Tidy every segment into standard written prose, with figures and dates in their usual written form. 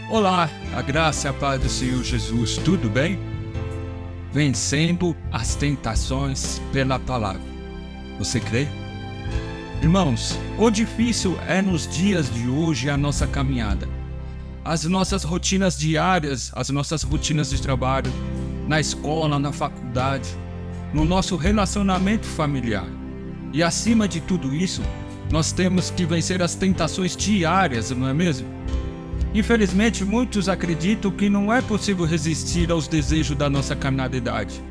Olá, a graça e a paz do Senhor Jesus, tudo bem? Vencendo as tentações pela palavra. Você crê? Irmãos, quão difícil é nos dias de hoje a nossa caminhada. As nossas rotinas diárias, as nossas rotinas de trabalho, na escola, na faculdade, no nosso relacionamento familiar. E acima de tudo isso, nós temos que vencer as tentações diárias, não é mesmo? Infelizmente, muitos acreditam que não é possível resistir aos desejos da nossa carnalidade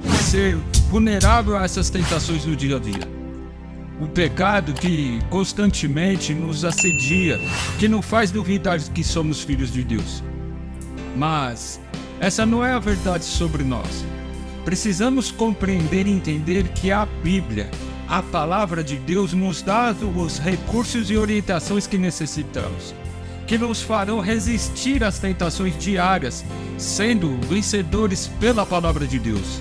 e ser vulnerável a essas tentações no dia a dia. O pecado que constantemente nos assedia, que nos faz duvidar que somos filhos de Deus. Mas essa não é a verdade sobre nós. Precisamos compreender e entender que a Bíblia, a palavra de Deus, nos dá os recursos e orientações que necessitamos, que nos farão resistir às tentações diárias, sendo vencedores pela palavra de Deus.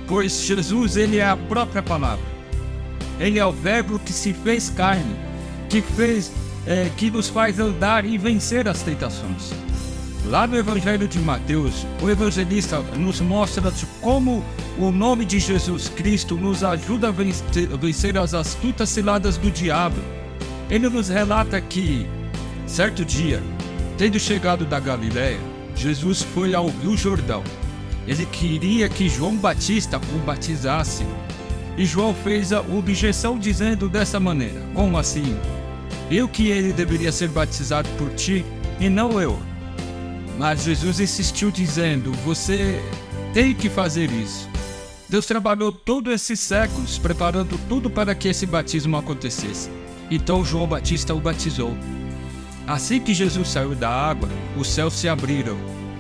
Pois Jesus, Ele é a própria palavra. Ele é o verbo que se fez carne, que nos faz andar e vencer as tentações. Lá no Evangelho de Mateus, o evangelista nos mostra como o nome de Jesus Cristo nos ajuda a vencer as astutas ciladas do diabo. Ele nos relata que, certo dia, tendo chegado da Galiléia, Jesus foi ao Rio Jordão. Ele queria que João Batista o batizasse. E João fez a objeção dizendo dessa maneira: como assim? Eu que ele deveria ser batizado por ti e não eu. Mas Jesus insistiu dizendo: você tem que fazer isso. Deus trabalhou todos esses séculos preparando tudo para que esse batismo acontecesse. Então João Batista o batizou. Assim que Jesus saiu da água, os céus se abriram,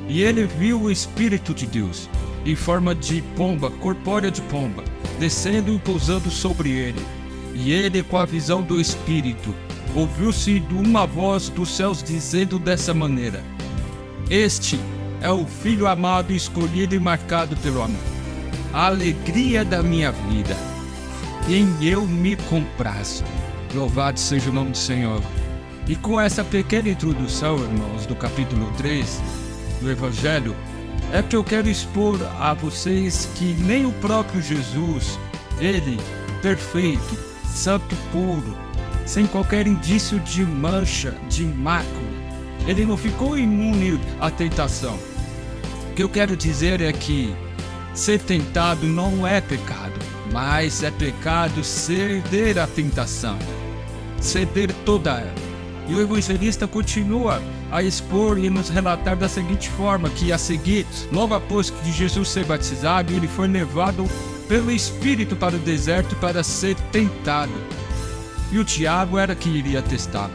e ele viu o Espírito de Deus, em forma de pomba, corpórea de pomba, descendo e pousando sobre ele. E ele, com a visão do Espírito, ouviu-se uma voz dos céus dizendo dessa maneira: este é o Filho amado, escolhido e marcado pelo amor, a alegria da minha vida, em eu me comprazo. Louvado seja o nome do Senhor. E com essa pequena introdução, irmãos, do capítulo 3 do Evangelho, é que eu quero expor a vocês que nem o próprio Jesus, ele, perfeito, santo puro, sem qualquer indício de mancha, de mácula, ele não ficou imune à tentação. O que eu quero dizer é que ser tentado não é pecado, mas é pecado ceder à tentação, ceder toda ela. E o evangelista continua a expor e nos relatar da seguinte forma, que a seguir, logo após de Jesus ser batizado, ele foi levado pelo Espírito para o deserto para ser tentado. E o diabo era que iria testá-lo.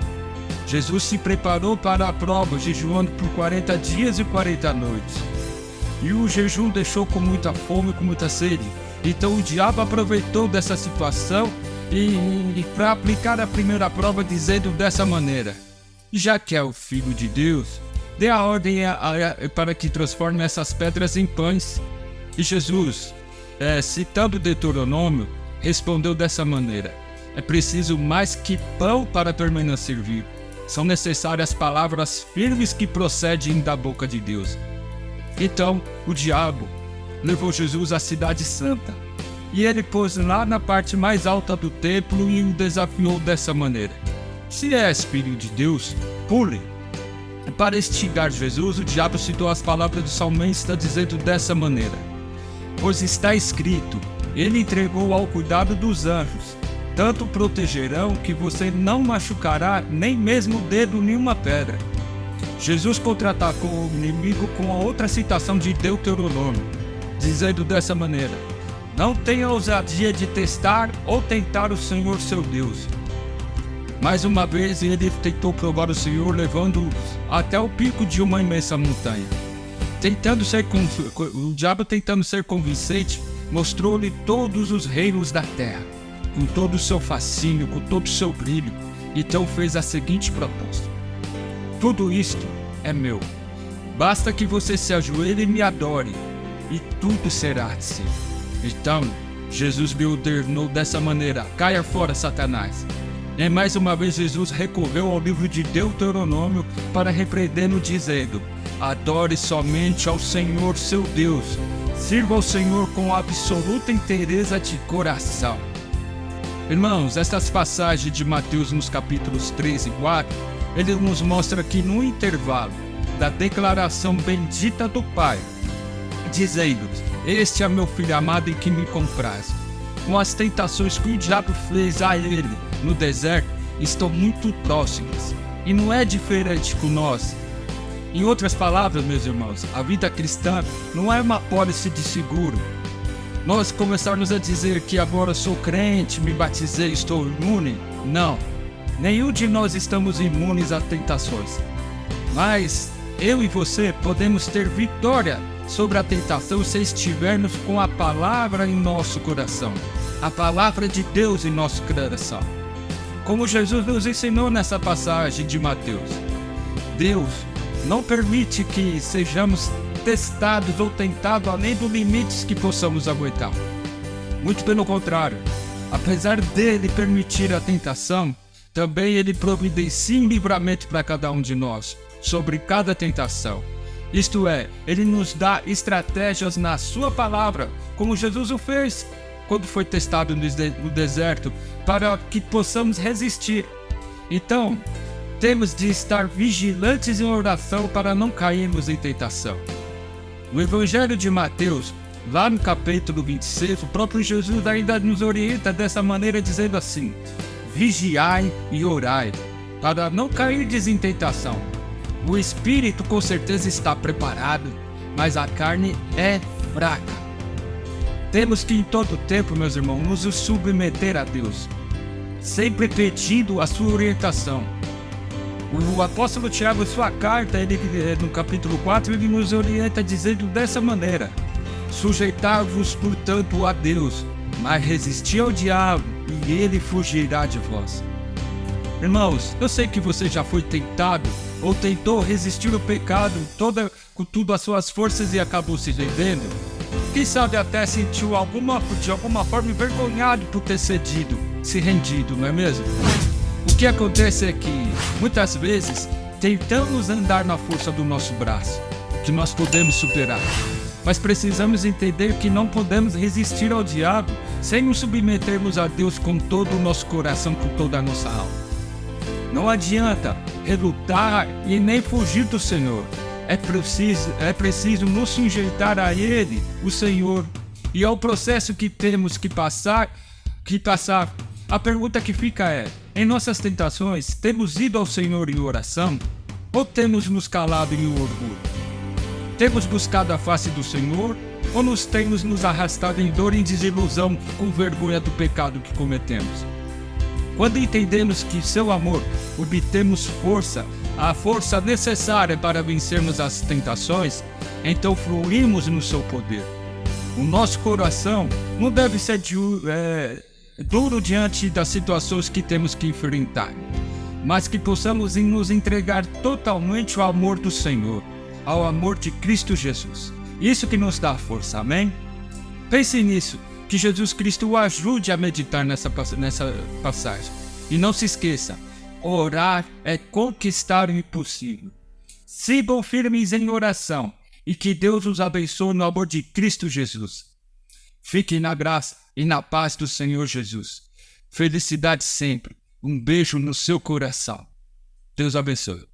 Jesus se preparou para a prova, jejuando por 40 dias e 40 noites. E o jejum deixou com muita fome e com muita sede. Então o diabo aproveitou dessa situação e para aplicar a primeira prova, dizendo dessa maneira: já que é o Filho de Deus, dê a ordem para que transforme essas pedras em pães. E Jesus, citando Deuteronômio, respondeu dessa maneira: é preciso mais que pão para permanecer vivo. São necessárias palavras firmes que procedem da boca de Deus. Então o diabo levou Jesus à cidade santa, e ele pôs lá na parte mais alta do templo e o desafiou dessa maneira: se és filho de Deus, pule. Para instigar Jesus, o diabo citou as palavras do salmista dizendo dessa maneira: pois está escrito, ele entregou ao cuidado dos anjos, tanto protegerão que você não machucará nem mesmo o dedo em uma pedra. Jesus contra-atacou o inimigo com a outra citação de Deuteronômio, dizendo dessa maneira: não tenha ousadia de testar ou tentar o Senhor seu Deus. Mais uma vez ele tentou provar o Senhor, levando-o até o pico de uma imensa montanha. O diabo, tentando ser convincente, mostrou-lhe todos os reinos da terra, com todo o seu fascínio, com todo o seu brilho. Então fez a seguinte proposta: tudo isto é meu. Basta que você se ajoelhe e me adore, e tudo será de seu. Então Jesus me ordenou dessa maneira: caia fora, Satanás. E mais uma vez Jesus recorreu ao livro de Deuteronômio para repreendê-lo, dizendo: adore somente ao Senhor seu Deus, sirva ao Senhor com absoluta inteireza de coração. Irmãos, estas passagens de Mateus nos capítulos 3 e 4, ele nos mostra que no intervalo da declaração bendita do Pai, dizendo: este é meu filho amado em que me compraz, com as tentações que o diabo fez a ele no deserto, estão muito próximas, e não é diferente com nós. Em outras palavras, meus irmãos, a vida cristã não é uma pólice de seguro. Nós começarmos a dizer que agora sou crente, me batizei, estou imune. Não, nenhum de nós estamos imunes a tentações. Mas eu e você podemos ter vitória sobre a tentação se estivermos com a palavra em nosso coração, a palavra de Deus em nosso coração. Como Jesus nos ensinou nessa passagem de Mateus, Deus não permite que sejamos testados ou tentados além dos limites que possamos aguentar. Muito pelo contrário, apesar dele permitir a tentação, também ele providencia um livramento para cada um de nós sobre cada tentação. Isto é, ele nos dá estratégias na sua palavra, como Jesus o fez quando foi testado no deserto, para que possamos resistir. Então, temos de estar vigilantes em oração para não cairmos em tentação. No Evangelho de Mateus, lá no capítulo 26, o próprio Jesus ainda nos orienta dessa maneira, dizendo assim: vigiai e orai, para não cairdes em tentação. O espírito com certeza está preparado, mas a carne é fraca. Temos que em todo tempo, meus irmãos, nos submeter a Deus, sempre pedindo a sua orientação. O apóstolo Tiago, em sua carta, no capítulo 4, ele nos orienta dizendo dessa maneira: sujeitai-vos, portanto, a Deus, mas resisti ao diabo, e ele fugirá de vós. Irmãos, eu sei que você já foi tentado, ou tentou resistir ao pecado com tudo as suas forças e acabou se rendendo. Quem sabe até sentiu de alguma forma envergonhado por ter se rendido, não é mesmo? O que acontece é que, muitas vezes, tentamos andar na força do nosso braço, que nós podemos superar. Mas precisamos entender que não podemos resistir ao diabo sem nos submetermos a Deus com todo o nosso coração, com toda a nossa alma. Não adianta relutar e nem fugir do Senhor. É preciso nos sujeitar a Ele, o Senhor, e ao processo que temos que passar. A pergunta que fica é: em nossas tentações, temos ido ao Senhor em oração ou temos nos calado em orgulho? Temos buscado a face do Senhor ou temos nos arrastado em dor e desilusão com vergonha do pecado que cometemos? Quando entendemos que seu amor obtemos a força necessária para vencermos as tentações, então fluímos no seu poder. O nosso coração não deve ser duro diante das situações que temos que enfrentar, mas que possamos nos entregar totalmente ao amor do Senhor, ao amor de Cristo Jesus. Isso que nos dá força, amém? Pense nisso, que Jesus Cristo o ajude a meditar nessa passagem. E não se esqueça, orar é conquistar o impossível. Sigam firmes em oração e que Deus os abençoe no amor de Cristo Jesus. Fiquem na graça e na paz do Senhor Jesus. Felicidade sempre. Um beijo no seu coração. Deus abençoe.